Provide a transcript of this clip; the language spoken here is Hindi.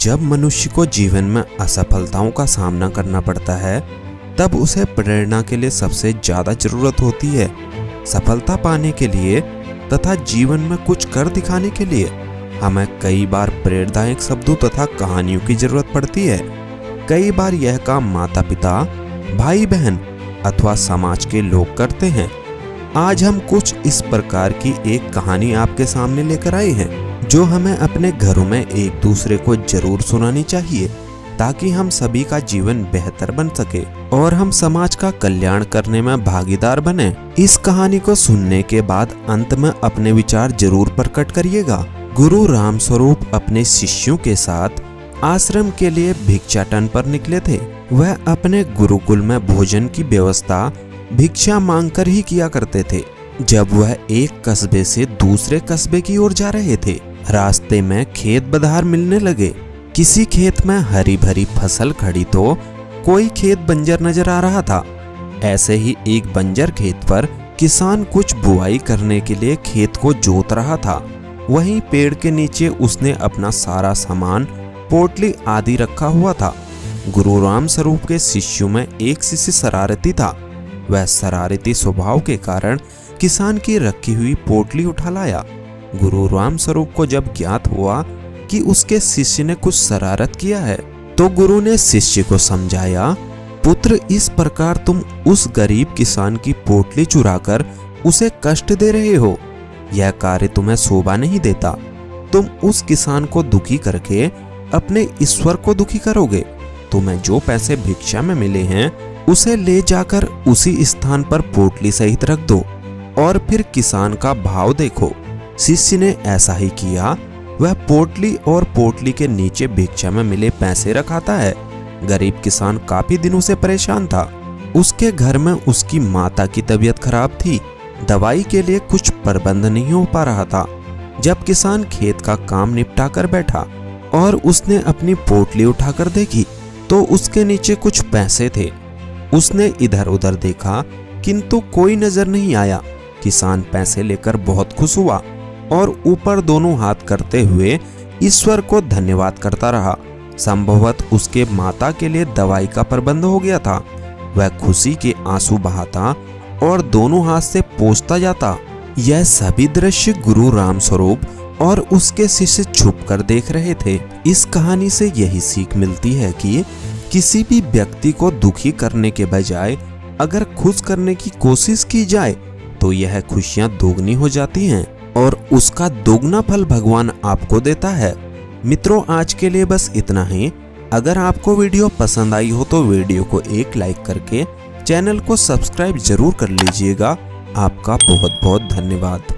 जब मनुष्य को जीवन में असफलताओं का सामना करना पड़ता है, तब उसे प्रेरणा के लिए सबसे ज्यादा जरूरत होती है। सफलता पाने के लिए तथा जीवन में कुछ कर दिखाने के लिए हमें कई बार प्रेरणादायक शब्दों तथा कहानियों की जरूरत पड़ती है। कई बार यह काम माता पिता, भाई बहन अथवा समाज के लोग करते हैं। आज हम कुछ इस प्रकार की एक कहानी आपके सामने लेकर आए हैं, जो हमें अपने घरों में एक दूसरे को जरूर सुनानी चाहिए, ताकि हम सभी का जीवन बेहतर बन सके और हम समाज का कल्याण करने में भागीदार बने। इस कहानी को सुनने के बाद अंत में अपने विचार जरूर प्रकट करिएगा। गुरु रामस्वरूप अपने शिष्यों के साथ आश्रम के लिए भिक्षाटन पर निकले थे। वह अपने गुरुकुल में भोजन की व्यवस्था भिक्षा मांगकर ही किया करते थे। जब वह एक कस्बे से दूसरे कस्बे की ओर जा रहे थे, रास्ते में खेत बधार मिलने लगे। किसी खेत में हरी भरी फसल खड़ी तो कोई खेत बंजर नजर आ रहा था। ऐसे ही एक बंजर खेत पर किसान कुछ बुआई करने के लिए खेत को जोत रहा था। वहीं पेड़ के नीचे उसने अपना सारा सामान, पोटली आदि रखा हुआ था। गुरु रामस्वरूप के शिष्यों में एक शिष्य शरारती था। वह शरारती स्वभाव के कारण किसान की रखी हुई पोटली उठा लाया। गुरु रामस्वरूप को जब ज्ञात हुआ कि उसके शिष्य ने कुछ शरारत किया है, तो गुरु ने शिष्य को समझाया, पुत्र, इस प्रकार तुम उस गरीब किसान की पोटली चुराकर उसे कष्ट दे रहे हो। यह कार्य तुम्हें शोभा नहीं देता। तुम उस किसान को दुखी करके अपने ईश्वर को दुखी करोगे। तुम्हें जो पैसे भिक्षा में मिले हैं, उसे ले जाकर उसी स्थान पर पोटली सहित रख दो और फिर किसान का भाव देखो। शिष्य ने ऐसा ही किया। वह पोटली और पोटली के नीचे भिक्षा में मिले पैसे रखाता है। गरीब किसान काफी दिनों से परेशान था। उसके घर में उसकी माता की तबीयत खराब थी। दवाई के लिए कुछ प्रबंध नहीं हो पा रहा था। जब किसान खेत का काम निपटा कर बैठा और उसने अपनी पोटली उठाकर देखी, तो उसके नीचे कुछ पैसे थे। उसने इधर उधर देखा, किंतु कोई नजर नहीं आया। किसान पैसे लेकर बहुत खुश हुआ और ऊपर दोनों हाथ करते हुए ईश्वर को धन्यवाद करता रहा। संभवतः उसके माता के लिए दवाई का प्रबंध हो गया था। वह खुशी के आंसू बहाता और दोनों हाथ से पोंछता जाता। यह सभी दृश्य गुरु रामस्वरूप और उसके शिष्य छुपकर देख रहे थे। इस कहानी से यही सीख मिलती है कि किसी भी व्यक्ति को दुखी करने के बजाय अगर खुश करने की कोशिश की जाए, तो यह खुशियां दोगुनी हो जाती हैं और उसका दोगुना फल भगवान आपको देता है। मित्रों, आज के लिए बस इतना ही। अगर आपको वीडियो पसंद आई हो तो वीडियो को एक लाइक करके चैनल को सब्सक्राइब जरूर कर लीजिएगा। आपका बहुत बहुत धन्यवाद।